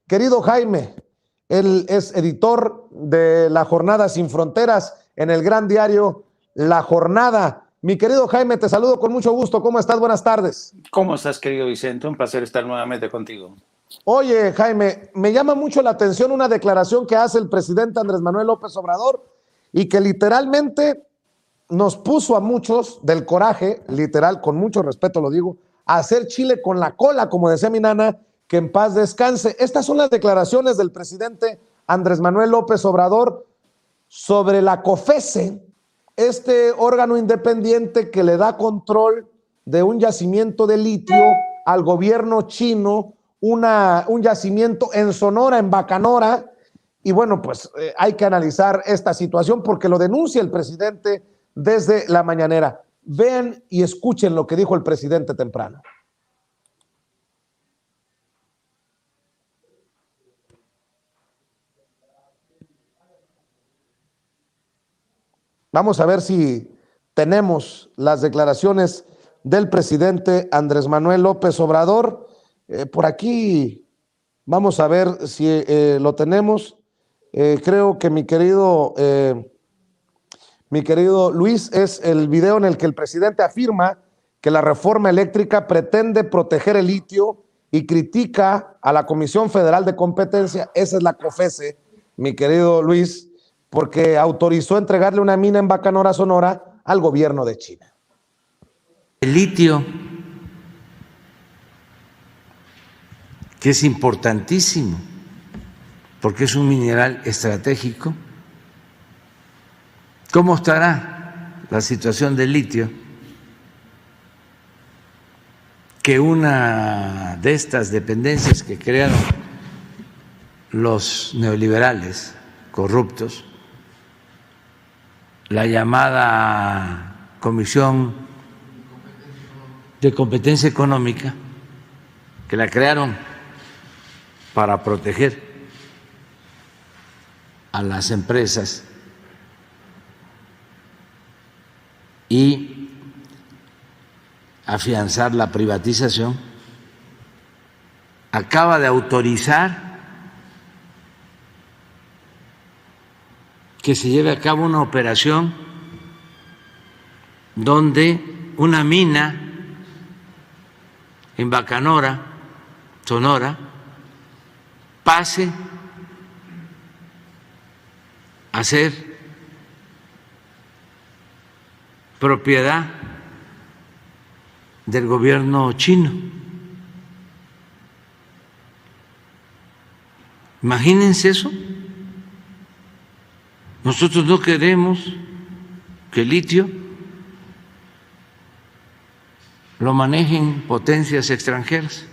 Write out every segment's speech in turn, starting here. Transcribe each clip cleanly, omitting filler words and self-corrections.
Querido Jaime, él es editor de La Jornada Sin Fronteras en el gran diario La Jornada. Mi querido Jaime, te saludo con mucho gusto. ¿Cómo estás? Buenas tardes. ¿Cómo estás, querido Vicente? Un placer estar nuevamente contigo. Oye, Jaime, me llama mucho la atención una declaración que hace el presidente Andrés Manuel López Obrador y que literalmente nos puso a muchos del coraje, literal, con mucho respeto lo digo, a hacer chile con la cola, como decía mi nana, que en paz descanse. Estas son las declaraciones del presidente Andrés Manuel López Obrador sobre la COFECE, este órgano independiente que le da control de un yacimiento de litio al gobierno chino, un yacimiento en Sonora, en Bacanora. Y bueno, pues hay que analizar esta situación porque lo denuncia el presidente desde la mañanera. Vean y escuchen lo que dijo el presidente temprano. Vamos a ver si tenemos las declaraciones del presidente Andrés Manuel López Obrador. Por aquí vamos a ver si lo tenemos. Creo que mi querido Luis, es el video en el que el presidente afirma que la reforma eléctrica pretende proteger el litio y critica a la Comisión Federal de Competencia, esa es la COFECE, mi querido Luis, porque autorizó entregarle una mina en Bacanora, Sonora, al gobierno de China. El litio, que es importantísimo, porque es un mineral estratégico. ¿Cómo estará la situación del litio? Que una de estas dependencias que crearon los neoliberales corruptos, la llamada Comisión de Competencia Económica, que la crearon para proteger a las empresas y afianzar la privatización, acaba de autorizar que se lleve a cabo una operación donde una mina en Bacanora, Sonora, pase a ser propiedad del gobierno chino. Imagínense eso. Nosotros no queremos que el litio lo manejen potencias extranjeras,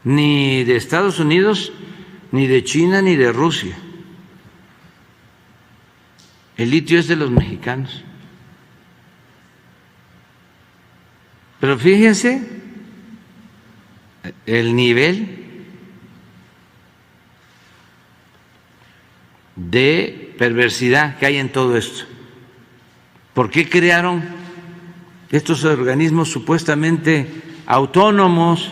ni de Estados Unidos, ni de China, ni de Rusia. El litio es de los mexicanos. Pero fíjense el nivel de perversidad que hay en todo esto. ¿Por qué crearon estos organismos supuestamente autónomos?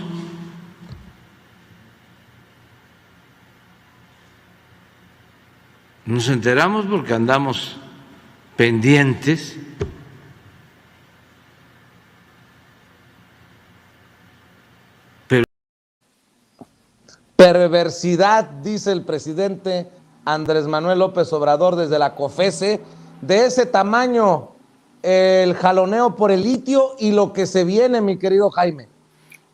Nos enteramos porque andamos pendientes. Perversidad, dice el presidente Andrés Manuel López Obrador desde la COFECE, de ese tamaño el jaloneo por el litio y lo que se viene, mi querido Jaime.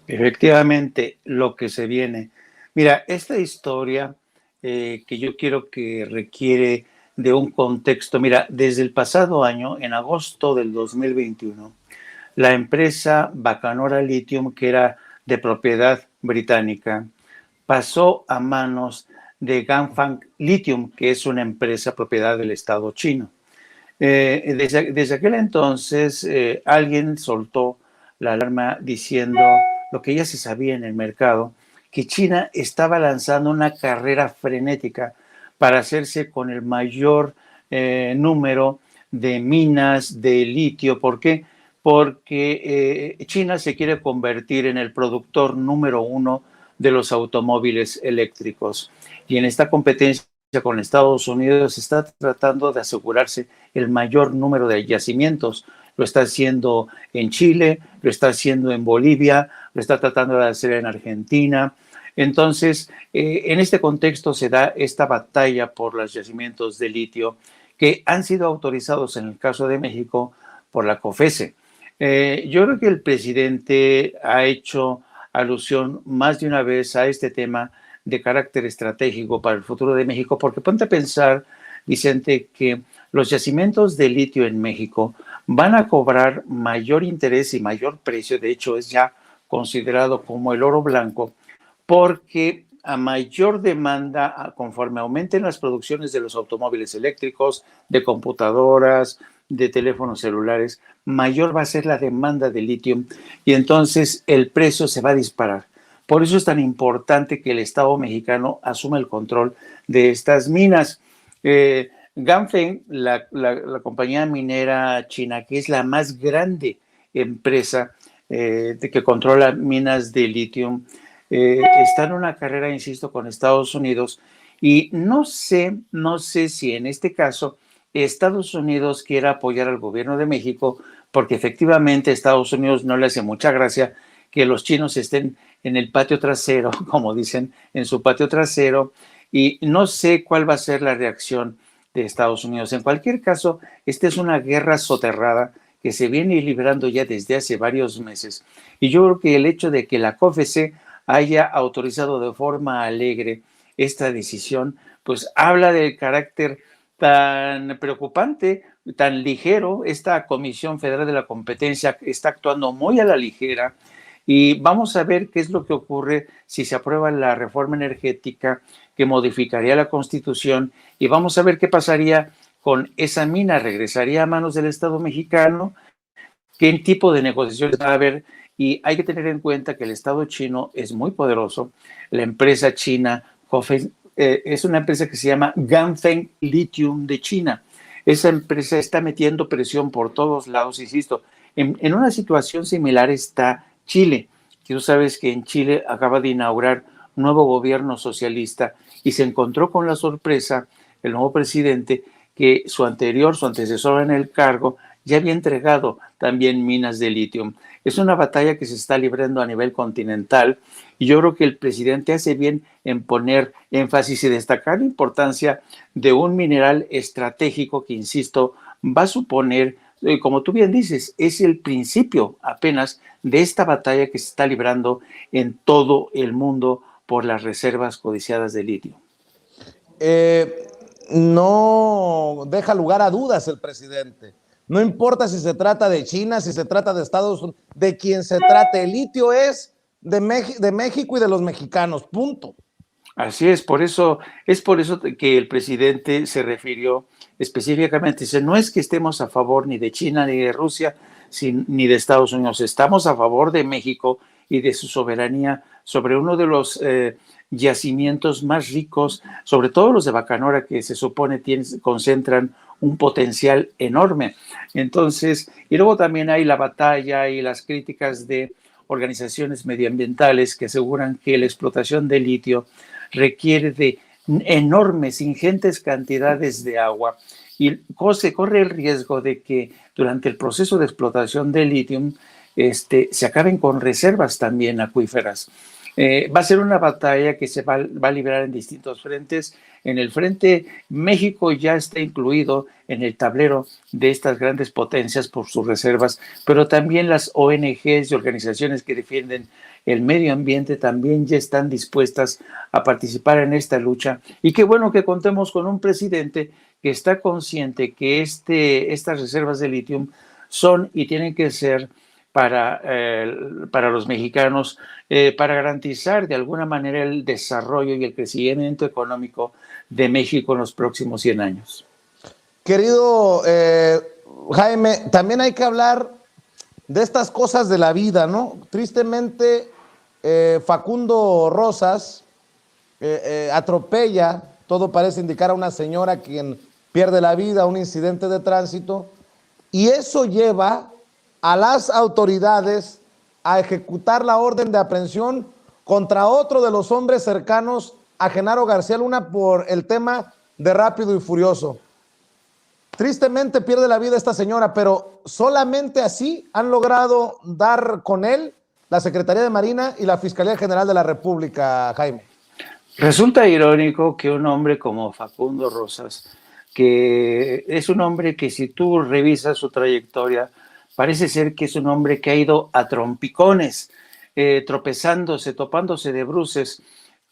Efectivamente, lo que se viene. Mira, esta historia que yo quiero que requiere de un contexto. Mira, desde el pasado año, en agosto del 2021, la empresa Bacanora Lithium, que era de propiedad británica, pasó a manos de Ganfeng Lithium, que es una empresa propiedad del Estado chino. Desde aquel entonces, alguien soltó la alarma diciendo lo que ya se sabía en el mercado, que China estaba lanzando una carrera frenética para hacerse con el mayor número de minas de litio. ¿Por qué? porque China se quiere convertir en el productor número uno de los automóviles eléctricos. Y en esta competencia con Estados Unidos está tratando de asegurarse el mayor número de yacimientos. Lo está haciendo en Chile, lo está haciendo en Bolivia, lo está tratando de hacer en Argentina. Entonces, en este contexto se da esta batalla por los yacimientos de litio que han sido autorizados en el caso de México por la COFESE. Yo creo que el presidente ha hecho alusión más de una vez a este tema de carácter estratégico para el futuro de México, porque ponte a pensar, Vicente, que los yacimientos de litio en México van a cobrar mayor interés y mayor precio, de hecho es ya considerado como el oro blanco, porque a mayor demanda, conforme aumenten las producciones de los automóviles eléctricos, de computadoras, de teléfonos celulares, mayor va a ser la demanda de litio y entonces el precio se va a disparar. Por eso es tan importante que el Estado mexicano asuma el control de estas minas. Ganfeng, la compañía minera china, que es la más grande empresa que controla minas de litio, está en una carrera, insisto, con Estados Unidos y no sé si en este caso Estados Unidos quiera apoyar al gobierno de México, porque efectivamente a Estados Unidos no le hace mucha gracia que los chinos estén en el patio trasero, como dicen, en su patio trasero, y no sé cuál va a ser la reacción de Estados Unidos. En cualquier caso, esta es una guerra soterrada que se viene librando ya desde hace varios meses. Y yo creo que el hecho de que la COFESE haya autorizado de forma alegre esta decisión, pues habla del carácter tan preocupante, tan ligero. Esta Comisión Federal de la Competencia está actuando muy a la ligera y vamos a ver qué es lo que ocurre si se aprueba la reforma energética que modificaría la Constitución y vamos a ver qué pasaría con esa mina. ¿Regresaría a manos del Estado mexicano? ¿Qué tipo de negociaciones va a haber? Y hay que tener en cuenta que el Estado chino es muy poderoso. La empresa china es una empresa que se llama Ganfeng Lithium de China. Esa empresa está metiendo presión por todos lados, insisto. En una situación similar está Chile. Tú sabes que en Chile acaba de inaugurar un nuevo gobierno socialista y se encontró con la sorpresa, el nuevo presidente, que su antecesor en el cargo, ya había entregado también minas de litio. Es una batalla que se está librando a nivel continental y yo creo que el presidente hace bien en poner énfasis y destacar la importancia de un mineral estratégico que, insisto, va a suponer, como tú bien dices, es el principio apenas de esta batalla que se está librando en todo el mundo por las reservas codiciadas de litio. No deja lugar a dudas el presidente. No importa si se trata de China, si se trata de Estados Unidos, de quien se trate. El litio es de México y de los mexicanos, punto. Así es por eso que el presidente se refirió específicamente. Dice, no es que estemos a favor ni de China ni de Rusia, ni de Estados Unidos. Estamos a favor de México y de su soberanía sobre uno de los yacimientos más ricos, sobre todo los de Bacanora, que se supone concentran un potencial enorme. Entonces, y luego también hay la batalla y las críticas de organizaciones medioambientales que aseguran que la explotación de litio requiere de enormes, ingentes cantidades de agua y se corre el riesgo de que durante el proceso de explotación de litio se acaben con reservas también acuíferas. Va a ser una batalla que se va a librar en distintos frentes. En el frente, México ya está incluido en el tablero de estas grandes potencias por sus reservas, pero también las ONGs y organizaciones que defienden el medio ambiente también ya están dispuestas a participar en esta lucha. Y qué bueno que contemos con un presidente que está consciente que estas reservas de litio son y tienen que ser para los mexicanos, para garantizar de alguna manera el desarrollo y el crecimiento económico de México en los próximos 100 años. Querido Jaime, también hay que hablar de estas cosas de la vida, ¿no? Tristemente, Facundo Rosas atropella, todo parece indicar a una señora quien pierde la vida, un incidente de tránsito, y eso lleva a las autoridades a ejecutar la orden de aprehensión contra otro de los hombres cercanos a Genaro García Luna por el tema de Rápido y Furioso. Tristemente pierde la vida esta señora, pero solamente así han logrado dar con él la Secretaría de Marina y la Fiscalía General de la República, Jaime. Resulta irónico que un hombre como Facundo Rosas, que es un hombre que si tú revisas su trayectoria, parece ser que es un hombre que ha ido a trompicones, tropezándose, topándose de bruces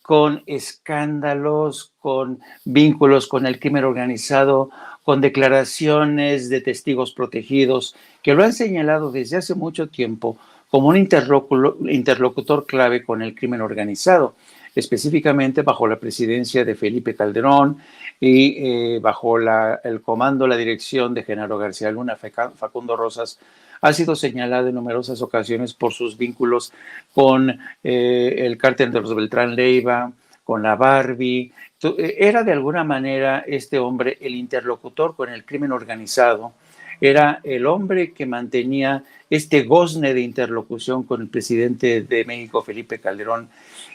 con escándalos, con vínculos con el crimen organizado, con declaraciones de testigos protegidos, que lo han señalado desde hace mucho tiempo como un interlocutor clave con el crimen organizado, específicamente bajo la presidencia de Felipe Calderón y bajo el comando, la dirección de Genaro García Luna. Facundo Rosas ha sido señalado en numerosas ocasiones por sus vínculos con el cártel de los Beltrán Leiva, con la Barbie. Era de alguna manera este hombre el interlocutor con el crimen organizado, era el hombre que mantenía este gozne de interlocución con el presidente de México, Felipe Calderón,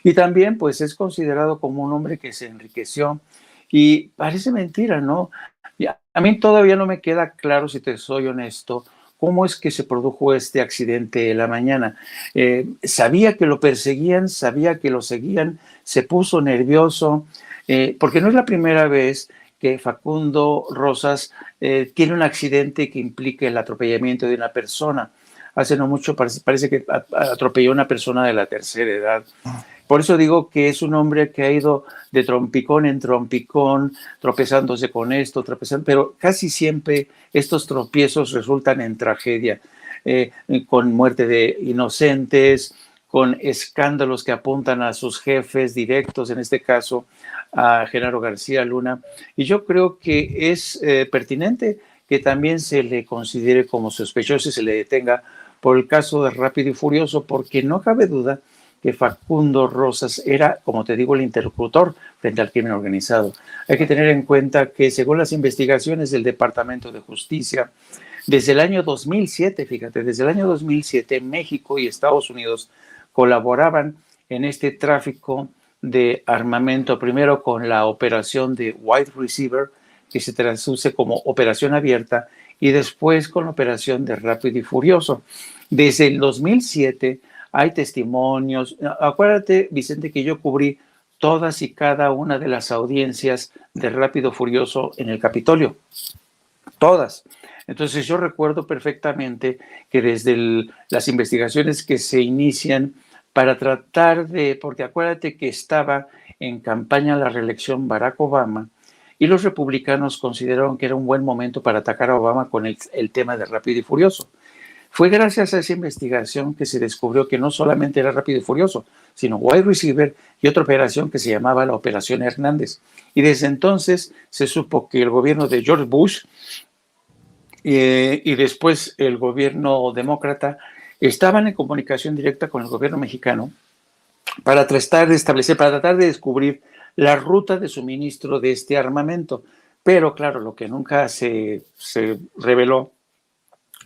y también pues es considerado como un hombre que se enriqueció, y parece mentira, ¿no? A mí todavía no me queda claro, si te soy honesto, cómo es que se produjo este accidente de la mañana. Sabía que lo perseguían, sabía que lo seguían, se puso nervioso, porque no es la primera vez que Facundo Rosas tiene un accidente que implica el atropellamiento de una persona. Hace no mucho parece que atropelló a una persona de la tercera edad. Por eso digo que es un hombre que ha ido de trompicón en trompicón, tropezándose con esto, tropezando, pero casi siempre estos tropiezos resultan en tragedia, con muerte de inocentes, con escándalos que apuntan a sus jefes directos, en este caso a Genaro García Luna. Y yo creo que es pertinente que también se le considere como sospechoso y se le detenga por el caso de Rápido y Furioso, porque no cabe duda que Facundo Rosas era, como te digo, el interlocutor frente al crimen organizado. Hay que tener en cuenta que según las investigaciones del Departamento de Justicia, desde el año 2007, fíjate, desde el año 2007, México y Estados Unidos colaboraban en este tráfico de armamento, primero con la operación de White Receiver, que se traduce como operación abierta, y después con la operación de Rápido y Furioso. Desde el 2007 hay testimonios. Acuérdate, Vicente, que yo cubrí todas y cada una de las audiencias de Rápido y Furioso en el Capitolio. Todas. Entonces yo recuerdo perfectamente que desde las investigaciones que se inician para tratar de, porque acuérdate que estaba en campaña la reelección Barack Obama, y los republicanos consideraron que era un buen momento para atacar a Obama con el tema de Rápido y Furioso. Fue gracias a esa investigación que se descubrió que no solamente era Rápido y Furioso, sino White Receiver y otra operación que se llamaba la Operación Hernández. Y desde entonces se supo que el gobierno de George Bush y después el gobierno demócrata estaban en comunicación directa con el gobierno mexicano para tratar de establecer, para tratar de descubrir la ruta de suministro de este armamento. Pero claro, lo que nunca se reveló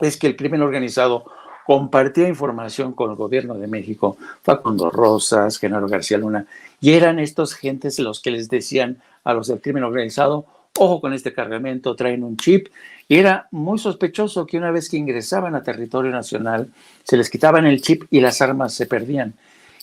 es que el crimen organizado compartía información con el gobierno de México, Facundo Rosas, Genaro García Luna, y eran estos gentes los que les decían a los del crimen organizado: ojo con este cargamento, traen un chip. Y era muy sospechoso que una vez que ingresaban a territorio nacional, se les quitaban el chip y las armas se perdían.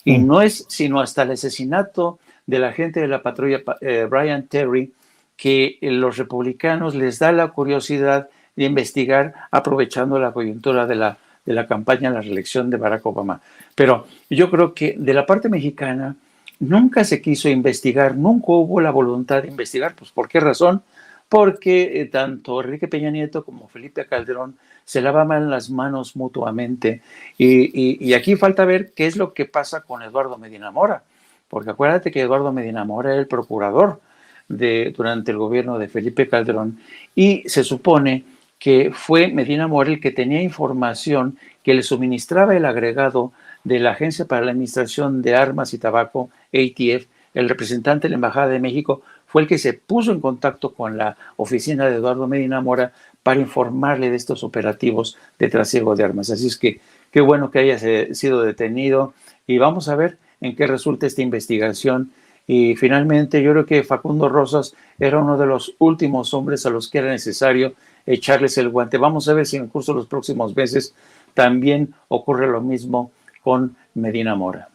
Y no es sino hasta el asesinato del agente de la patrulla, Brian Terry, que los republicanos les da la curiosidad de investigar, aprovechando la coyuntura de la campaña, la reelección de Barack Obama. Pero yo creo que de la parte mexicana nunca se quiso investigar, nunca hubo la voluntad de investigar. Pues ¿por qué razón? Porque tanto Enrique Peña Nieto como Felipe Calderón se lavaban las manos mutuamente. Y aquí falta ver qué es lo que pasa con Eduardo Medina Mora, porque acuérdate que Eduardo Medina Mora era el procurador durante el gobierno de Felipe Calderón, y se supone que fue Medina Mora el que tenía información que le suministraba el agregado de la Agencia para la Administración de Armas y Tabaco, ATF. El representante de la Embajada de México fue el que se puso en contacto con la oficina de Eduardo Medina Mora para informarle de estos operativos de trasiego de armas. Así es que qué bueno que haya sido detenido y vamos a ver en qué resulta esta investigación. Y finalmente yo creo que Facundo Rosas era uno de los últimos hombres a los que era necesario echarles el guante. Vamos a ver si en el curso de los próximos meses también ocurre lo mismo con Medina Mora.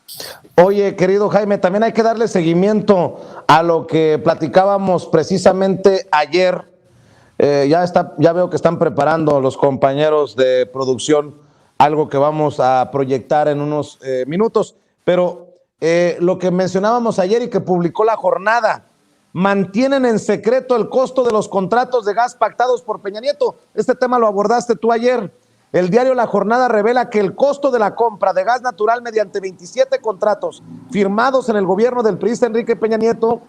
Oye, querido Jaime, también hay que darle seguimiento a lo que platicábamos precisamente ayer. Ya veo que están preparando los compañeros de producción algo que vamos a proyectar en unos minutos, pero lo que mencionábamos ayer y que publicó La Jornada, mantienen en secreto el costo de los contratos de gas pactados por Peña Nieto. Este tema lo abordaste tú ayer. El diario La Jornada revela que el costo de la compra de gas natural mediante 27 contratos firmados en el gobierno del priista Enrique Peña Nieto,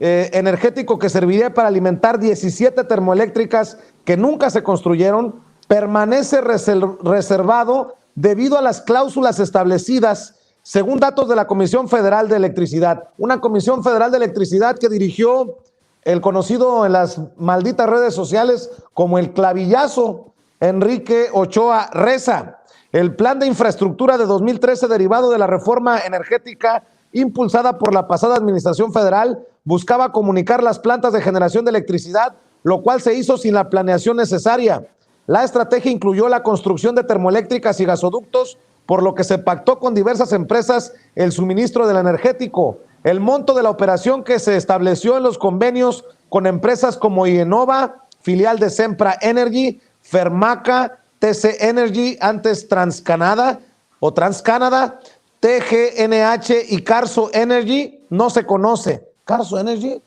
energético que serviría para alimentar 17 termoeléctricas que nunca se construyeron, permanece reservado debido a las cláusulas establecidas según datos de la Comisión Federal de Electricidad. Una Comisión Federal de Electricidad que dirigió el conocido en las malditas redes sociales como el clavillazo Enrique Ochoa Reza. El plan de infraestructura de 2013 derivado de la reforma energética impulsada por la pasada administración federal buscaba comunicar las plantas de generación de electricidad, lo cual se hizo sin la planeación necesaria. La estrategia incluyó la construcción de termoeléctricas y gasoductos, por lo que se pactó con diversas empresas el suministro del energético. El monto de la operación que se estableció en los convenios con empresas como IEnova, filial de Sempra Energy, Fermaca, TC Energy, antes TransCanada o TransCanada, TGNH y Carso Energy, no se conoce. ¿Carso Energy?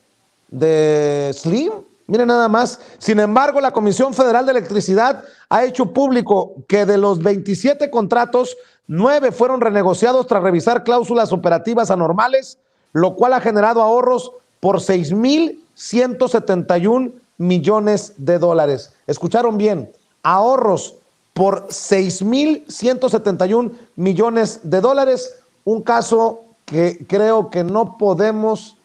¿De Slim? Miren nada más. Sin embargo, la Comisión Federal de Electricidad ha hecho público que de los 27 contratos, 9 fueron renegociados tras revisar cláusulas operativas anormales, lo cual ha generado ahorros por 6,171 millones de dólares. ¿Escucharon bien? Ahorros por 6,171 millones de dólares. Un caso que creo que no podemos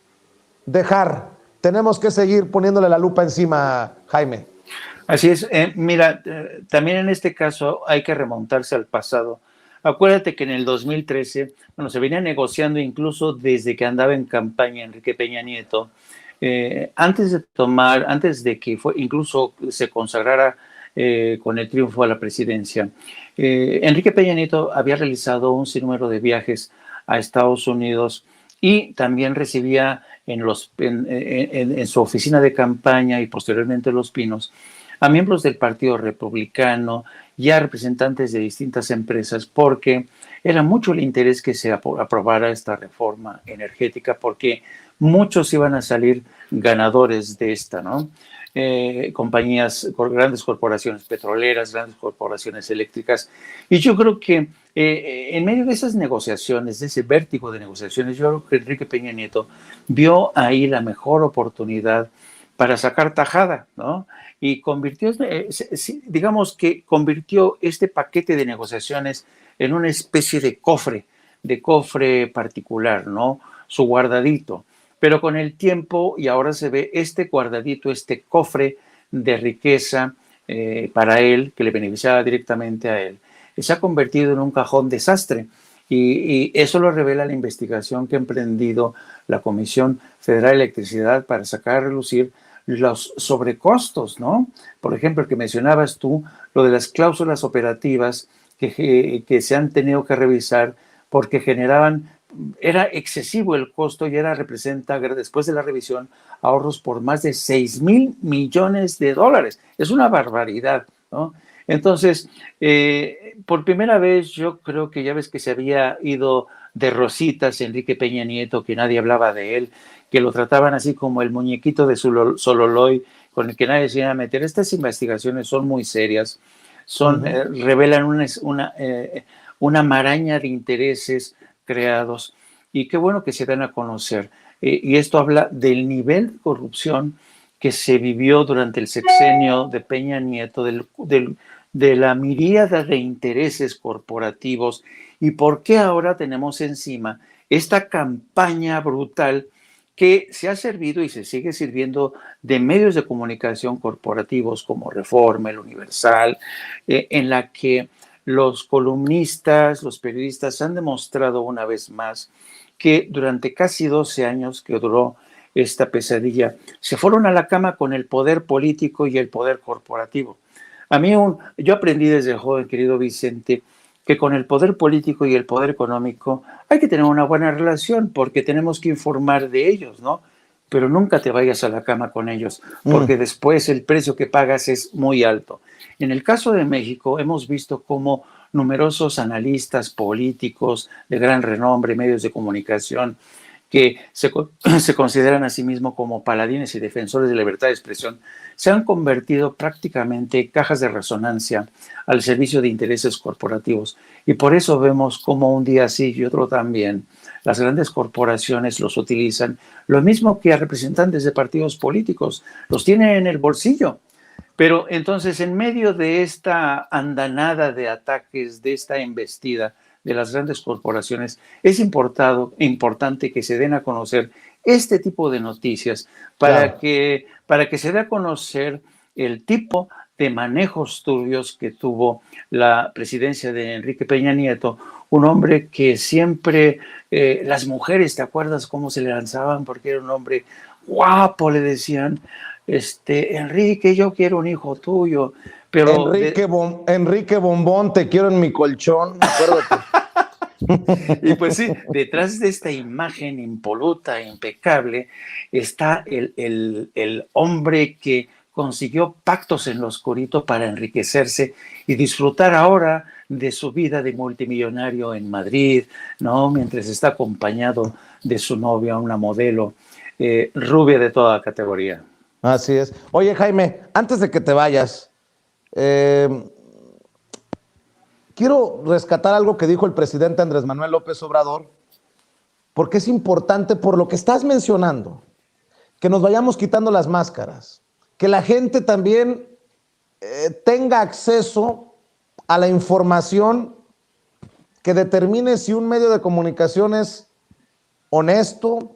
dejar. Tenemos que seguir poniéndole la lupa encima, Jaime. Así es. Mira, también en este caso hay que remontarse al pasado. Acuérdate que en el 2013, bueno, se venía negociando incluso desde que andaba en campaña Enrique Peña Nieto, antes de que incluso se consagrara con el triunfo a la presidencia. Enrique Peña Nieto había realizado un sinnúmero de viajes a Estados Unidos y también recibía en su oficina de campaña y posteriormente en Los Pinos a miembros del Partido Republicano y a representantes de distintas empresas, porque era mucho el interés que se aprobara esta reforma energética, porque muchos iban a salir ganadores de esta, ¿no? Compañías, grandes corporaciones petroleras, grandes corporaciones eléctricas. Y yo creo que en medio de esas negociaciones, de ese vértigo de negociaciones, yo creo que Enrique Peña Nieto vio ahí la mejor oportunidad para sacar tajada, ¿no? Y convirtió este paquete de negociaciones en una especie de cofre particular, ¿no? Su guardadito. Pero con el tiempo, y ahora se ve este guardadito, este cofre de riqueza para él, que le beneficiaba directamente a él, se ha convertido en un cajón desastre. Y eso lo revela la investigación que ha emprendido la Comisión Federal de Electricidad para sacar a relucir los sobrecostos, ¿no? Por ejemplo, el que mencionabas tú, lo de las cláusulas operativas que se han tenido que revisar porque era excesivo el costo y representa, después de la revisión, ahorros por más de 6,000 millones de dólares. Es una barbaridad, ¿no? Entonces, por primera vez yo creo que ya ves que se había ido de rositas Enrique Peña Nieto, que nadie hablaba de él, que lo trataban así como el muñequito de Sololoy, con el que nadie se iba a meter. Estas investigaciones son muy serias, revelan una maraña de intereses creados, y qué bueno que se dan a conocer. Y esto habla del nivel de corrupción que se vivió durante el sexenio de Peña Nieto, de la miríada de intereses corporativos, y por qué ahora tenemos encima esta campaña brutal que se ha servido y se sigue sirviendo de medios de comunicación corporativos como Reforma, El Universal, en la que los columnistas, los periodistas han demostrado una vez más que durante casi 12 años que duró esta pesadilla, se fueron a la cama con el poder político y el poder corporativo. Yo aprendí desde joven, querido Vicente, que con el poder político y el poder económico hay que tener una buena relación porque tenemos que informar de ellos, ¿no? Pero nunca te vayas a la cama con ellos, porque después el precio que pagas es muy alto. En el caso de México hemos visto cómo numerosos analistas políticos de gran renombre, medios de comunicación, que se consideran a sí mismos como paladines y defensores de la libertad de expresión, se han convertido prácticamente en cajas de resonancia al servicio de intereses corporativos. Y por eso vemos como un día sí y otro también las grandes corporaciones los utilizan, lo mismo que a representantes de partidos políticos, los tienen en el bolsillo. Pero entonces, en medio de esta andanada de ataques, de esta embestida de las grandes corporaciones, es importante que se den a conocer este tipo de noticias para que se dé a conocer el tipo de manejos turbios que tuvo la presidencia de Enrique Peña Nieto, un hombre que siempre, las mujeres, ¿te acuerdas cómo se le lanzaban? Porque era un hombre guapo, le decían, Enrique, yo quiero un hijo tuyo, pero Enrique Bombón, te quiero en mi colchón, acuérdate. Y pues sí, detrás de esta imagen impoluta, impecable, está el hombre que consiguió pactos en lo oscurito para enriquecerse y disfrutar ahora de su vida de multimillonario en Madrid, ¿no? Mientras está acompañado de su novia, una modelo rubia de toda categoría. Así es. Oye, Jaime, antes de que te vayas, quiero rescatar algo que dijo el presidente Andrés Manuel López Obrador, porque es importante por lo que estás mencionando, que nos vayamos quitando las máscaras, que la gente también tenga acceso a la información que determine si un medio de comunicación es honesto,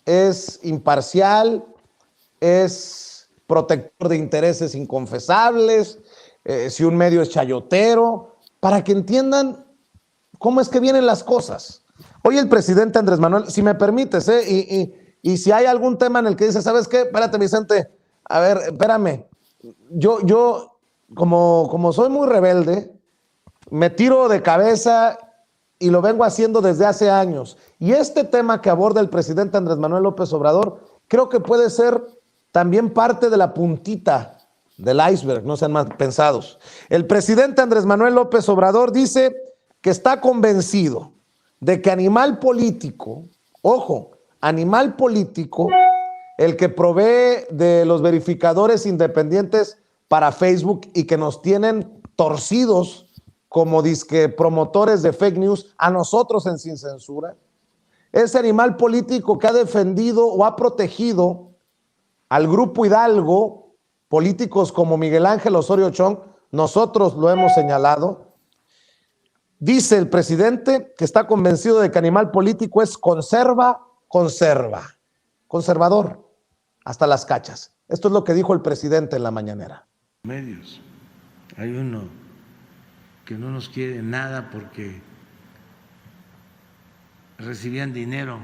es imparcial, es protector de intereses inconfesables, si un medio es chayotero, para que entiendan cómo es que vienen las cosas. Hoy el presidente Andrés Manuel, si me permites, y si hay algún tema en el que dice, ¿sabes qué? Espérate, Vicente, a ver, espérame. Yo como soy muy rebelde, me tiro de cabeza y lo vengo haciendo desde hace años. Y este tema que aborda el presidente Andrés Manuel López Obrador, creo que puede ser también parte de la puntita del iceberg, no sean más pensados. El presidente Andrés Manuel López Obrador dice que está convencido de que animal político, ojo, animal político, el que provee de los verificadores independientes para Facebook y que nos tienen torcidos como disque promotores de fake news a nosotros en Sin Censura, ese animal político que ha defendido o ha protegido al Grupo Hidalgo, políticos como Miguel Ángel Osorio Chong, nosotros lo hemos señalado. Dice el presidente que está convencido de que animal político es conservador, hasta las cachas. Esto es lo que dijo el presidente en la mañanera. Medios. Hay uno que no nos quiere nada porque recibían dinero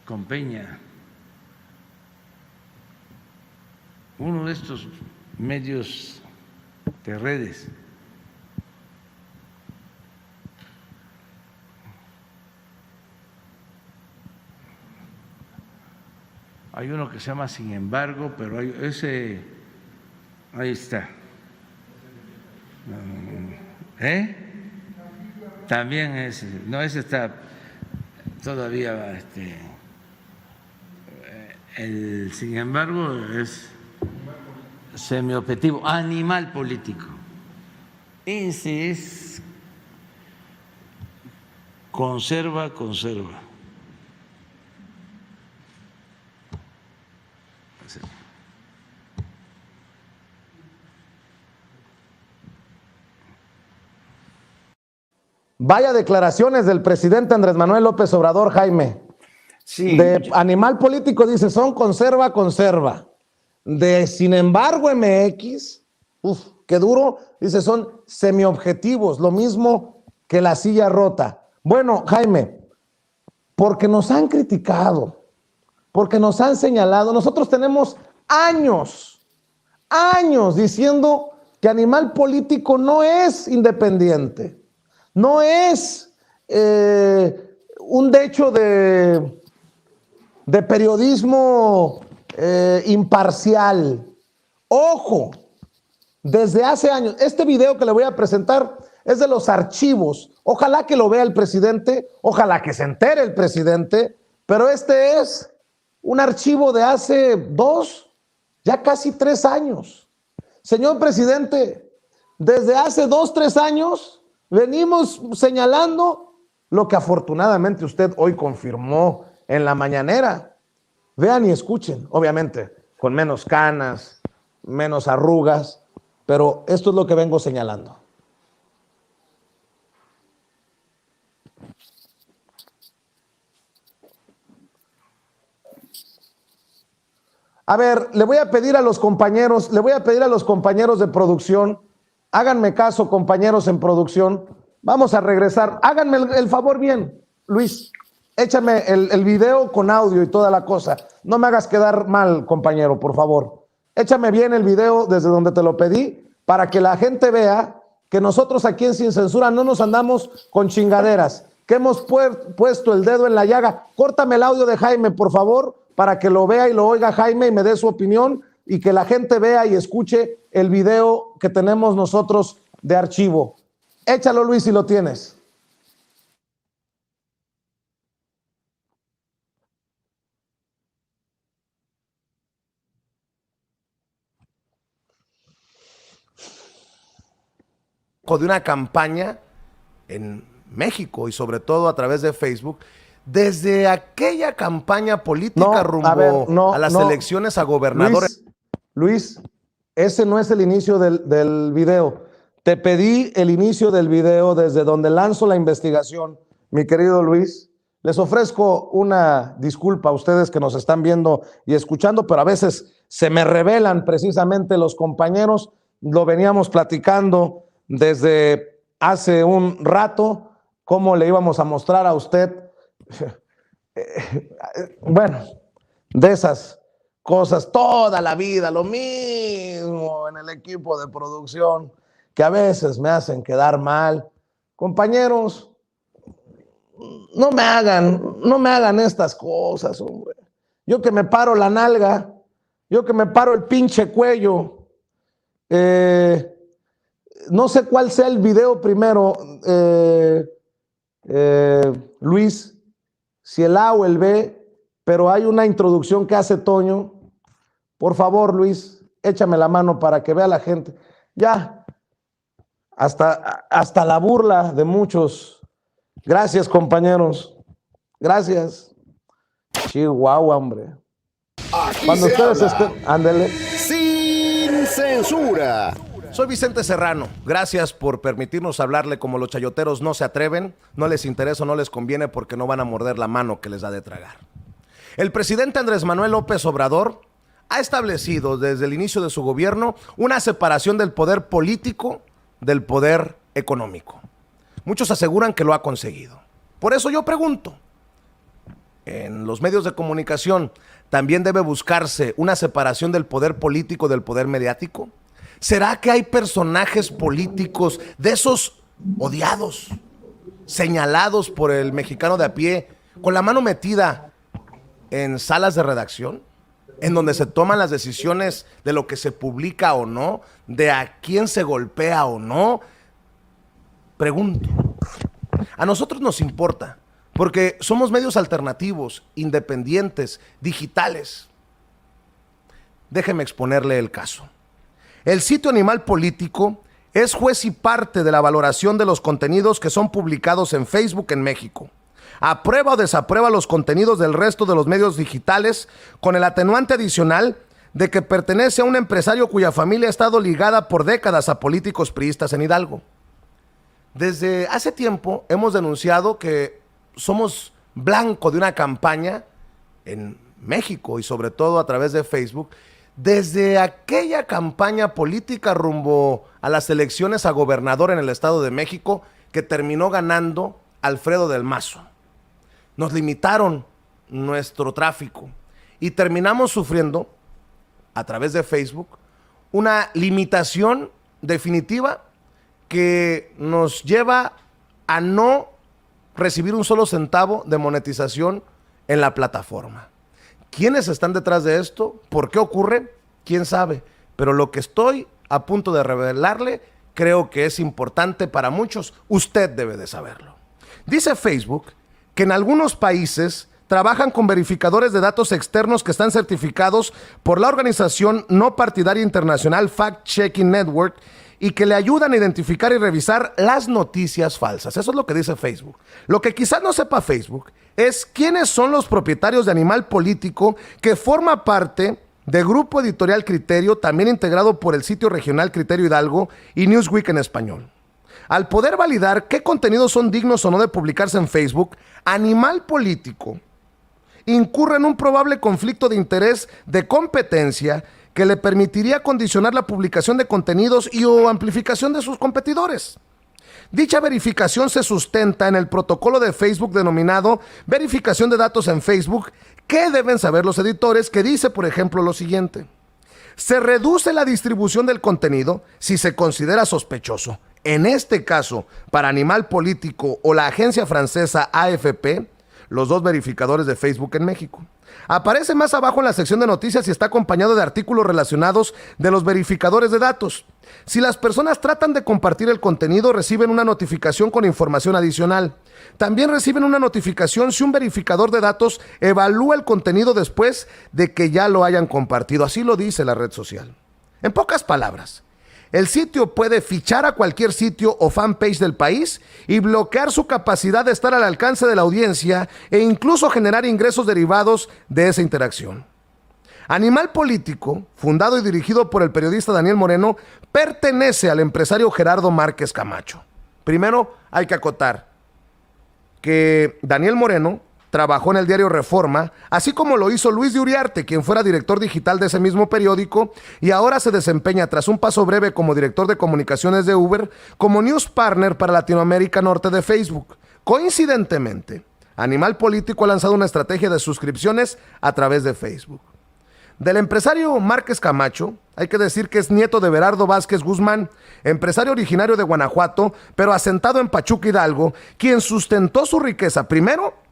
con Peña. Uno de estos medios de redes hay uno que se llama Sin Embargo, pero hay ese, ahí está. También ese, no, ese está todavía, el Sin Embargo es semiobjetivo, animal político. Ese es conserva. Vaya declaraciones del presidente Andrés Manuel López Obrador, Jaime. Sí. De Animal Político dice, son conserva, conserva. De Sin embargo MX, qué duro, dice, son semiobjetivos, lo mismo que La Silla Rota. Bueno, Jaime, porque nos han criticado, porque nos han señalado, nosotros tenemos años diciendo que Animal Político no es independiente, no es un hecho de periodismo imparcial. Ojo, desde hace años, este video que le voy a presentar es de los archivos. Ojalá que lo vea el presidente, ojalá que se entere el presidente, pero este es un archivo de hace 2, ya casi 3 años. Señor presidente, desde hace 2, 3 años venimos señalando lo que afortunadamente usted hoy confirmó en la mañanera. Vean y escuchen, obviamente, con menos canas, menos arrugas, pero esto es lo que vengo señalando. A ver, le voy a pedir a los compañeros de producción, háganme caso, compañeros en producción, vamos a regresar, háganme el favor bien, Luis, échame el video con audio y toda la cosa, no me hagas quedar mal, compañero, por favor, échame bien el video desde donde te lo pedí, para que la gente vea que nosotros aquí en Sin Censura no nos andamos con chingaderas, que hemos puesto el dedo en la llaga. Córtame el audio de Jaime, por favor, para que lo vea y lo oiga Jaime y me dé su opinión y que la gente vea y escuche el video que tenemos nosotros de archivo. Échalo, Luis, si lo tienes. De una campaña en México y sobre todo a través de Facebook, desde aquella campaña política rumbo a las elecciones a gobernadores. Luis, ese no es el inicio del video. Te pedí el inicio del video desde donde lanzo la investigación, mi querido Luis. Les ofrezco una disculpa a ustedes que nos están viendo y escuchando, pero a veces se me revelan precisamente los compañeros. Lo veníamos platicando desde hace un rato, cómo le íbamos a mostrar a usted, bueno, de esas cosas toda la vida, lo mismo en el equipo de producción, que a veces me hacen quedar mal. Compañeros, no me hagan estas cosas, hombre. Yo que me paro la nalga, yo que me paro el pinche cuello, no sé cuál sea el video primero, Luis, si el A o el B, pero hay una introducción que hace Toño. Por favor, Luis, échame la mano para que vea la gente. Ya, hasta la burla de muchos. Gracias, compañeros. Gracias. Chihuahua, hombre. Aquí cuando ustedes estén, ándele. Sin Censura. Soy Vicente Serrano. Gracias por permitirnos hablarle como los chayoteros no se atreven, no les interesa o no les conviene porque no van a morder la mano que les da de tragar. El presidente Andrés Manuel López Obrador ha establecido desde el inicio de su gobierno una separación del poder político del poder económico. Muchos aseguran que lo ha conseguido. Por eso yo pregunto, en los medios de comunicación, ¿también debe buscarse una separación del poder político del poder mediático? ¿Será que hay personajes políticos de esos odiados, señalados por el mexicano de a pie, con la mano metida en salas de redacción, en donde se toman las decisiones de lo que se publica o no, de a quién se golpea o no? Pregunto. A nosotros nos importa, porque somos medios alternativos, independientes, digitales. Déjeme exponerle el caso. El sitio Animal Político es juez y parte de la valoración de los contenidos que son publicados en Facebook en México. Aprueba o desaprueba los contenidos del resto de los medios digitales con el atenuante adicional de que pertenece a un empresario cuya familia ha estado ligada por décadas a políticos priistas en Hidalgo. Desde hace tiempo hemos denunciado que somos blanco de una campaña en México y sobre todo a través de Facebook, desde aquella campaña política rumbo a las elecciones a gobernador en el Estado de México que terminó ganando Alfredo del Mazo. Nos limitaron nuestro tráfico y terminamos sufriendo a través de Facebook una limitación definitiva que nos lleva a no recibir un solo centavo de monetización en la plataforma. ¿Quiénes están detrás de esto? ¿Por qué ocurre? ¿Quién sabe? Pero lo que estoy a punto de revelarle creo que es importante para muchos. Usted debe de saberlo. Dice Facebook que en algunos países trabajan con verificadores de datos externos que están certificados por la organización no partidaria internacional Fact Checking Network y que le ayudan a identificar y revisar las noticias falsas. Eso es lo que dice Facebook. Lo que quizás no sepa Facebook es quiénes son los propietarios de Animal Político, que forma parte de Grupo Editorial Criterio, también integrado por el sitio regional Criterio Hidalgo y Newsweek en español. Al poder validar qué contenidos son dignos o no de publicarse en Facebook, Animal Político incurre en un probable conflicto de interés de competencia que le permitiría condicionar la publicación de contenidos y o amplificación de sus competidores. Dicha verificación se sustenta en el protocolo de Facebook denominado Verificación de Datos en Facebook, que deben saber los editores, que dice, por ejemplo, lo siguiente: se reduce la distribución del contenido si se considera sospechoso. En este caso, para Animal Político o la agencia francesa AFP, los dos verificadores de Facebook en México. Aparece más abajo en la sección de noticias y está acompañado de artículos relacionados de los verificadores de datos. Si las personas tratan de compartir el contenido, reciben una notificación con información adicional. También reciben una notificación si un verificador de datos evalúa el contenido después de que ya lo hayan compartido. Así lo dice la red social. En pocas palabras, el sitio puede fichar a cualquier sitio o fanpage del país y bloquear su capacidad de estar al alcance de la audiencia e incluso generar ingresos derivados de esa interacción. Animal Político, fundado y dirigido por el periodista Daniel Moreno, pertenece al empresario Gerardo Márquez Camacho. Primero, hay que acotar que Daniel Moreno trabajó en el diario Reforma, así como lo hizo Luis de Uriarte, quien fuera director digital de ese mismo periódico, y ahora se desempeña, tras un paso breve como director de comunicaciones de Uber, como news partner para Latinoamérica Norte de Facebook. Coincidentemente, Animal Político ha lanzado una estrategia de suscripciones a través de Facebook. Del empresario Márquez Camacho, hay que decir que es nieto de Berardo Vázquez Guzmán, empresario originario de Guanajuato, pero asentado en Pachuca, Hidalgo, quien sustentó su riqueza primero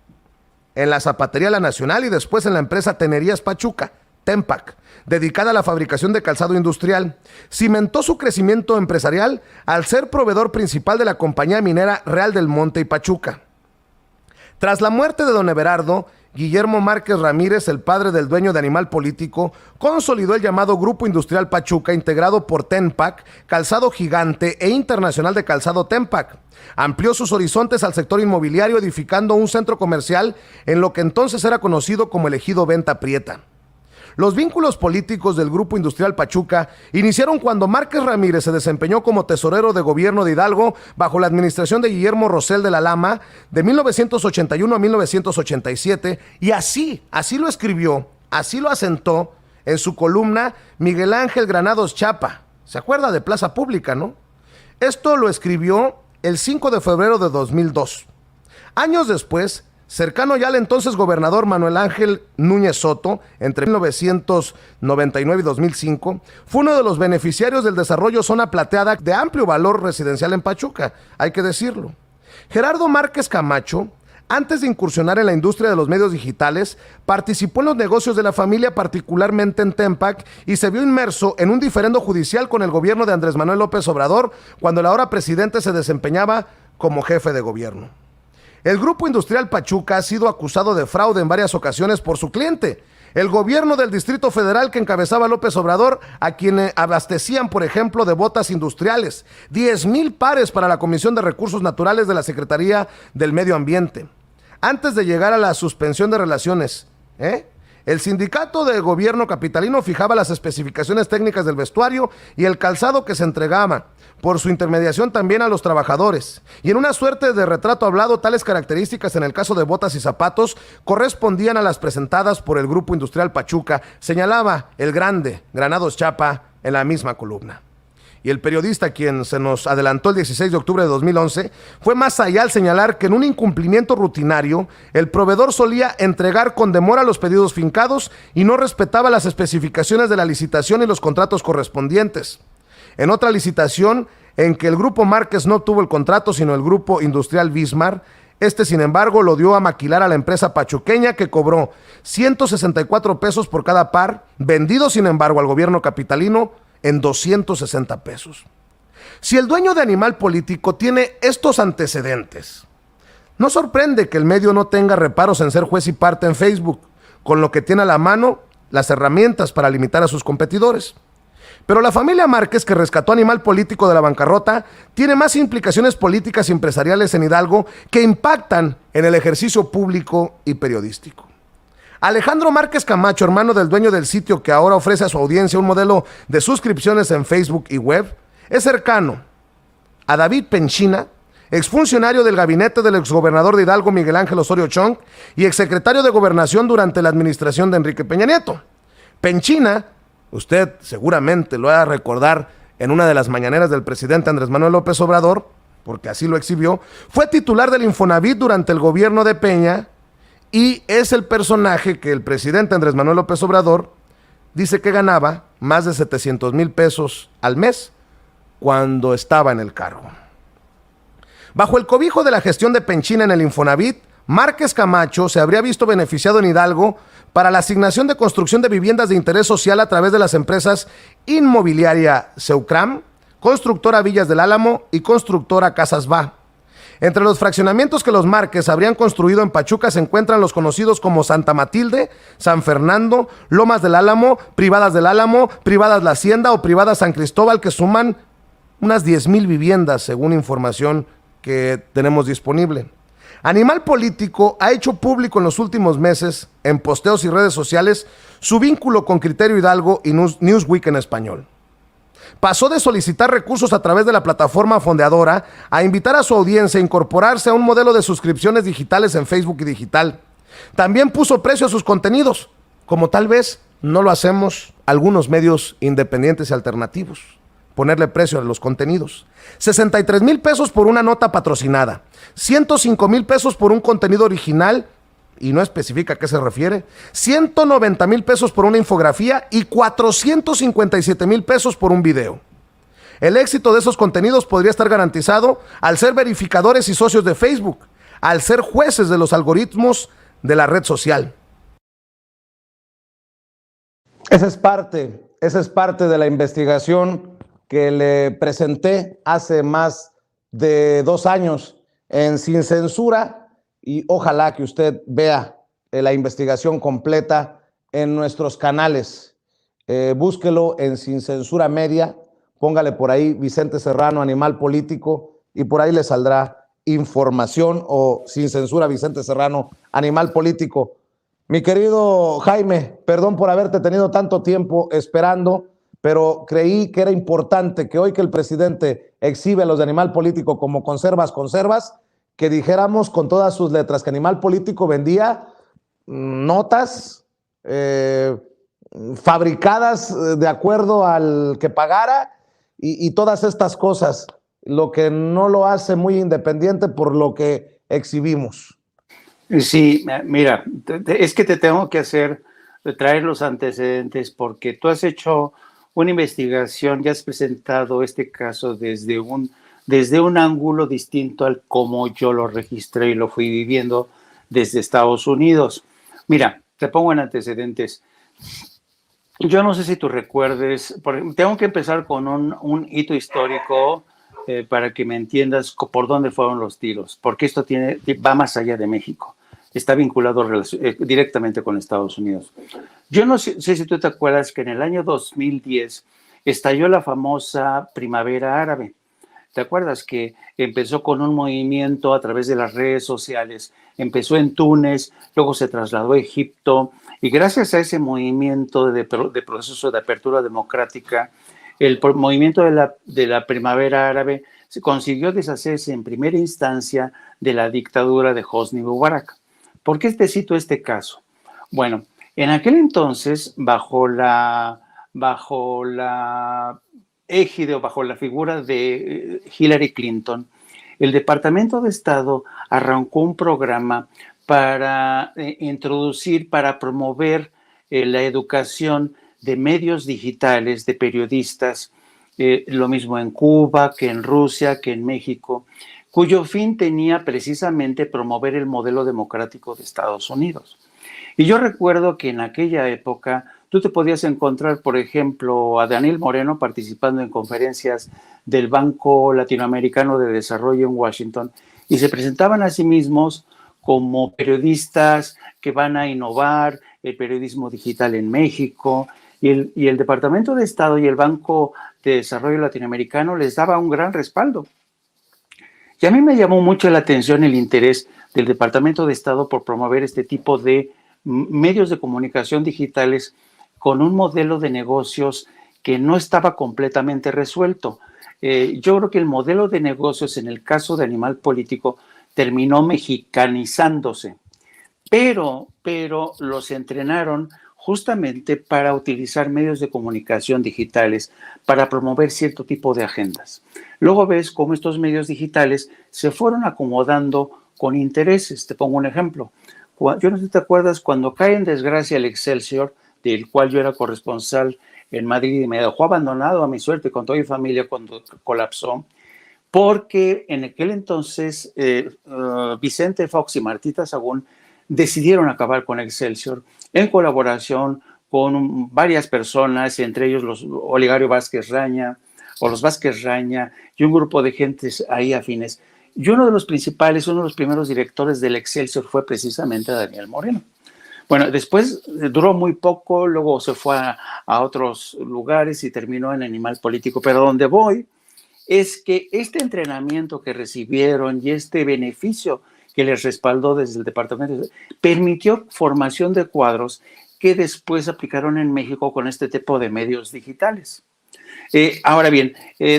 en la Zapatería La Nacional y después en la empresa Tenerías Pachuca, Tempac, dedicada a la fabricación de calzado industrial. Cimentó su crecimiento empresarial al ser proveedor principal de la compañía minera Real del Monte y Pachuca. Tras la muerte de don Everardo, Guillermo Márquez Ramírez, el padre del dueño de Animal Político, consolidó el llamado Grupo Industrial Pachuca, integrado por Tempac, Calzado Gigante e Internacional de Calzado Tempac. Amplió sus horizontes al sector inmobiliario, edificando un centro comercial en lo que entonces era conocido como el Ejido Venta Prieta. Los vínculos políticos del Grupo Industrial Pachuca iniciaron cuando Márquez Ramírez se desempeñó como tesorero de gobierno de Hidalgo bajo la administración de Guillermo Rosell de la Lama de 1981 a 1987, y así lo escribió, así lo asentó en su columna Miguel Ángel Granados Chapa. ¿Se acuerda de Plaza Pública, no? Esto lo escribió el 5 de febrero de 2002. Años después, cercano ya al entonces gobernador Manuel Ángel Núñez Soto, entre 1999 y 2005, fue uno de los beneficiarios del desarrollo Zona Plateada, de amplio valor residencial en Pachuca, hay que decirlo. Gerardo Márquez Camacho, antes de incursionar en la industria de los medios digitales, participó en los negocios de la familia, particularmente en Tempac, y se vio inmerso en un diferendo judicial con el gobierno de Andrés Manuel López Obrador, cuando el ahora presidente se desempeñaba como jefe de gobierno. El Grupo Industrial Pachuca ha sido acusado de fraude en varias ocasiones por su cliente, el gobierno del Distrito Federal que encabezaba López Obrador, a quien abastecían, por ejemplo, de botas industriales, 10,000 pares para la Comisión de Recursos Naturales de la Secretaría del Medio Ambiente. Antes de llegar a la suspensión de relaciones, El sindicato de gobierno capitalino fijaba las especificaciones técnicas del vestuario y el calzado que se entregaba, por su intermediación también a los trabajadores. Y en una suerte de retrato hablado, tales características en el caso de botas y zapatos correspondían a las presentadas por el Grupo Industrial Pachuca, señalaba el grande Granados Chapa en la misma columna. Y el periodista, quien se nos adelantó el 16 de octubre de 2011, fue más allá al señalar que en un incumplimiento rutinario, el proveedor solía entregar con demora los pedidos fincados y no respetaba las especificaciones de la licitación y los contratos correspondientes. En otra licitación, en que el Grupo Márquez no obtuvo el contrato, sino el Grupo Industrial Bismar, sin embargo, lo dio a maquilar a la empresa pachuqueña, que cobró 164 pesos por cada par, vendido, sin embargo, al gobierno capitalino en 260 pesos. Si el dueño de Animal Político tiene estos antecedentes, no sorprende que el medio no tenga reparos en ser juez y parte en Facebook, con lo que tiene a la mano las herramientas para limitar a sus competidores. Pero la familia Márquez, que rescató Animal Político de la bancarrota, tiene más implicaciones políticas y empresariales en Hidalgo que impactan en el ejercicio público y periodístico. Alejandro Márquez Camacho, hermano del dueño del sitio que ahora ofrece a su audiencia un modelo de suscripciones en Facebook y web, es cercano a David Penchina, exfuncionario del gabinete del exgobernador de Hidalgo Miguel Ángel Osorio Chong y exsecretario de Gobernación durante la administración de Enrique Peña Nieto. Penchina, usted seguramente lo va a recordar en una de las mañaneras del presidente Andrés Manuel López Obrador, porque así lo exhibió, fue titular del Infonavit durante el gobierno de Peña y es el personaje que el presidente Andrés Manuel López Obrador dice que ganaba más de 700,000 pesos al mes cuando estaba en el cargo. Bajo el cobijo de la gestión de Penchina en el Infonavit, Márquez Camacho se habría visto beneficiado en Hidalgo para la asignación de construcción de viviendas de interés social a través de las empresas Inmobiliaria Seucram, Constructora Villas del Álamo y Constructora Casas Va. Entre los fraccionamientos que los Márquez habrían construido en Pachuca se encuentran los conocidos como Santa Matilde, San Fernando, Lomas del Álamo, Privadas del Álamo, Privadas La Hacienda o Privadas San Cristóbal, que suman unas 10,000 viviendas, según información que tenemos disponible. Animal Político ha hecho público en los últimos meses, en posteos y redes sociales, su vínculo con Criterio Hidalgo y Newsweek en español. Pasó de solicitar recursos a través de la plataforma fondeadora a invitar a su audiencia a incorporarse a un modelo de suscripciones digitales en Facebook y digital. También puso precio a sus contenidos, como tal vez no lo hacemos algunos medios independientes y alternativos. Ponerle precio a los contenidos. 63,000 pesos por una nota patrocinada, 105,000 pesos por un contenido original, y no especifica a qué se refiere, 190,000 pesos por una infografía y 457,000 pesos por un video. El éxito de esos contenidos podría estar garantizado al ser verificadores y socios de Facebook, al ser jueces de los algoritmos de la red social. Esa es parte de la investigación que le presenté hace más de 2 años en Sin Censura, y ojalá que usted vea la investigación completa en nuestros canales. Búsquelo en Sin Censura Media, póngale por ahí Vicente Serrano, Animal Político, y por ahí le saldrá información, o Sin Censura Vicente Serrano, Animal Político. Mi querido Jaime, perdón por haberte tenido tanto tiempo esperando, pero creí que era importante que hoy que el presidente exhibe a los de Animal Político como conservas, que dijéramos con todas sus letras que Animal Político vendía notas fabricadas de acuerdo al que pagara y todas estas cosas, lo que no lo hace muy independiente por lo que exhibimos. Sí, mira, es que te tengo que traer los antecedentes, porque tú has hecho una investigación y has presentado este caso desde un ángulo distinto al como yo lo registré y lo fui viviendo desde Estados Unidos. Mira, te pongo en antecedentes. Yo no sé si tú recuerdes, tengo que empezar con un hito histórico para que me entiendas por dónde fueron los tiros, porque esto va más allá de México. Está vinculado directamente con Estados Unidos. Yo no sé si tú te acuerdas que en el año 2010 estalló la famosa Primavera Árabe. ¿Te acuerdas que empezó con un movimiento a través de las redes sociales? Empezó en Túnez, luego se trasladó a Egipto, y gracias a ese movimiento de proceso de apertura democrática, el movimiento de la primavera árabe se consiguió deshacerse en primera instancia de la dictadura de Hosni Mubarak. ¿Por qué te cito este caso? Bueno, en aquel entonces, bajo la égide o bajo la figura de Hillary Clinton, el Departamento de Estado arrancó un programa para introducir, para promover la educación de medios digitales, de periodistas, lo mismo en Cuba, que en Rusia, que en México, cuyo fin tenía precisamente promover el modelo democrático de Estados Unidos. Y yo recuerdo que en aquella época tú te podías encontrar, por ejemplo, a Daniel Moreno participando en conferencias del Banco Latinoamericano de Desarrollo en Washington, y se presentaban a sí mismos como periodistas que van a innovar el periodismo digital en México, y el Departamento de Estado y el Banco de Desarrollo Latinoamericano les daba un gran respaldo. Y a mí me llamó mucho la atención el interés del Departamento de Estado por promover este tipo de medios de comunicación digitales con un modelo de negocios que no estaba completamente resuelto. Yo creo que el modelo de negocios en el caso de Animal Político terminó mexicanizándose, pero los entrenaron justamente para utilizar medios de comunicación digitales para promover cierto tipo de agendas. Luego ves cómo estos medios digitales se fueron acomodando con intereses. Te pongo un ejemplo. Yo no sé si te acuerdas cuando cae en desgracia el Excelsior, del cual yo era corresponsal en Madrid, y me dejó abandonado a mi suerte con toda mi familia cuando colapsó, porque en aquel entonces Vicente Fox y Martita Sagún decidieron acabar con Excelsior en colaboración con varias personas, entre ellos los Olegario Vázquez Raña o los Vázquez Raña y un grupo de gentes ahí afines. Y uno de los primeros directores del Excelsior fue precisamente Daniel Moreno. Bueno, después duró muy poco, luego se fue a otros lugares y terminó en Animal Político, pero donde voy es que este entrenamiento que recibieron y este beneficio que les respaldó desde el departamento permitió formación de cuadros que después aplicaron en México con este tipo de medios digitales. Ahora bien,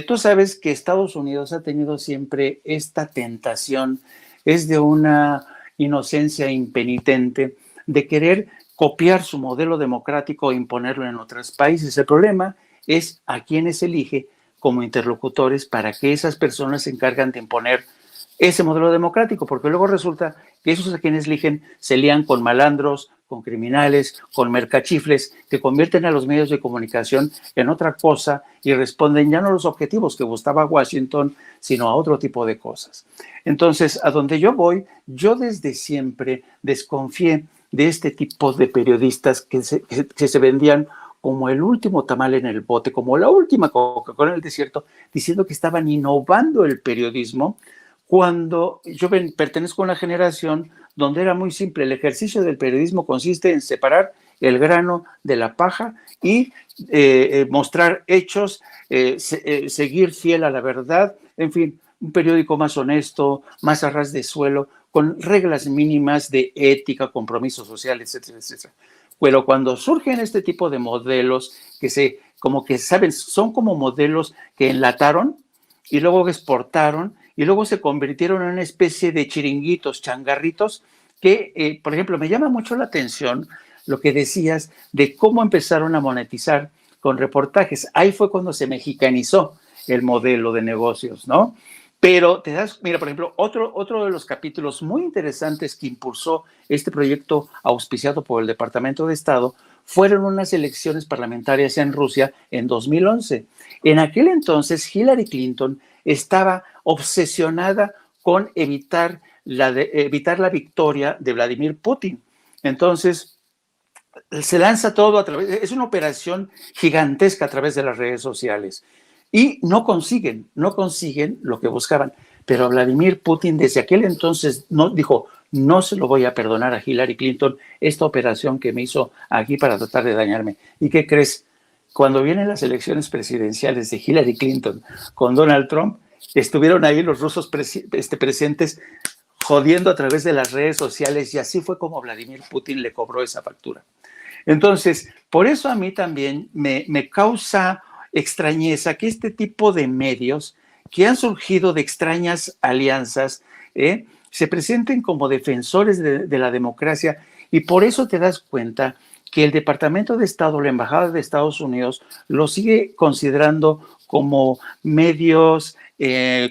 tú sabes que Estados Unidos ha tenido siempre esta tentación, es de una inocencia impenitente, de querer copiar su modelo democrático e imponerlo en otros países. El problema es a quienes elige como interlocutores para que esas personas se encargan de imponer ese modelo democrático, porque luego resulta que esos a quienes eligen se lían con malandros, con criminales, con mercachifles, que convierten a los medios de comunicación en otra cosa y responden ya no a los objetivos que buscaba Washington, sino a otro tipo de cosas. Entonces, a donde yo voy, yo desde siempre desconfié de este tipo de periodistas que se vendían como el último tamal en el bote, como la última Coca-Cola en el desierto, diciendo que estaban innovando el periodismo, cuando yo pertenezco a una generación donde era muy simple. El ejercicio del periodismo consiste en separar el grano de la paja y mostrar hechos, seguir fiel a la verdad, en fin, un periódico más honesto, más a ras de suelo, con reglas mínimas de ética, compromiso social, etcétera, etcétera. Pero cuando surgen este tipo de modelos que ¿saben? Son como modelos que enlataron y luego exportaron y luego se convirtieron en una especie de chiringuitos, changarritos, que, por ejemplo, me llama mucho la atención lo que decías de cómo empezaron a monetizar con reportajes. Ahí fue cuando se mexicanizó el modelo de negocios, ¿no? Pero mira, por ejemplo, otro de los capítulos muy interesantes que impulsó este proyecto auspiciado por el Departamento de Estado fueron unas elecciones parlamentarias en Rusia en 2011. En aquel entonces, Hillary Clinton estaba obsesionada con evitar la victoria de Vladimir Putin. Entonces, se lanza todo es una operación gigantesca a través de las redes sociales. Y no consiguen lo que buscaban. Pero Vladimir Putin desde aquel entonces dijo, no se lo voy a perdonar a Hillary Clinton esta operación que me hizo aquí para tratar de dañarme. ¿Y qué crees? Cuando vienen las elecciones presidenciales de Hillary Clinton con Donald Trump, estuvieron ahí los rusos presentes jodiendo a través de las redes sociales, y así fue como Vladimir Putin le cobró esa factura. Entonces, por eso a mí también me causa extrañeza que este tipo de medios que han surgido de extrañas alianzas se presenten como defensores de la democracia, y por eso te das cuenta que el Departamento de Estado, la Embajada de Estados Unidos, lo sigue considerando como medios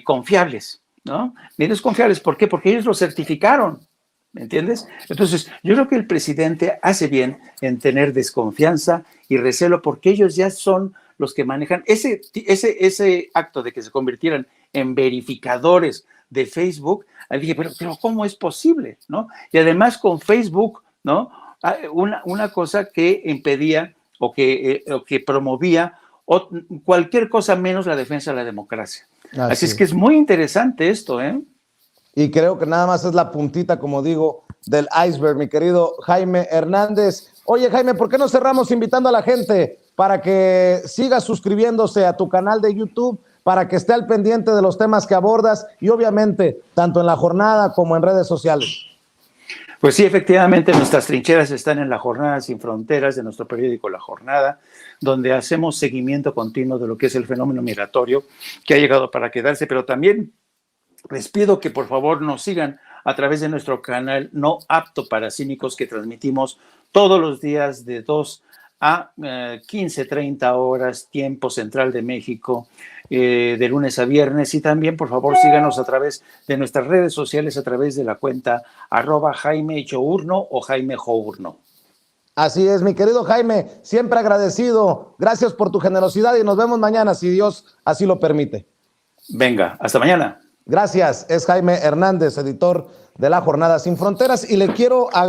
confiables, ¿no? Medios confiables, ¿por qué? Porque ellos lo certificaron, ¿me entiendes? Entonces, yo creo que el presidente hace bien en tener desconfianza y recelo, porque ellos ya son los que manejan ese acto de que se convirtieran en verificadores de Facebook. Ahí dije, pero ¿cómo es posible, no? Y además con Facebook, ¿no? Una cosa que impedía o que promovía cualquier cosa menos la defensa de la democracia. Así es que es muy interesante esto, ¿eh? Y creo que nada más es la puntita, como digo, del iceberg, mi querido Jaime Hernández. Oye, Jaime, ¿por qué no cerramos invitando a la gente para que siga suscribiéndose a tu canal de YouTube, para que esté al pendiente de los temas que abordas y obviamente tanto en La Jornada como en redes sociales? Pues sí, efectivamente, nuestras trincheras están en La Jornada Sin Fronteras de nuestro periódico La Jornada, donde hacemos seguimiento continuo de lo que es el fenómeno migratorio que ha llegado para quedarse, pero también les pido que por favor nos sigan a través de nuestro canal No Apto para Cínicos, que transmitimos todos los días de 2 a 15:30 horas, tiempo central de México, de lunes a viernes. Y también, por favor, síganos a través de nuestras redes sociales, a través de la cuenta @Jaime Journo o Jaime Journo. Así es, mi querido Jaime, siempre agradecido. Gracias por tu generosidad y nos vemos mañana, si Dios así lo permite. Venga, hasta mañana. Gracias, es Jaime Hernández, editor de La Jornada Sin Fronteras, y le quiero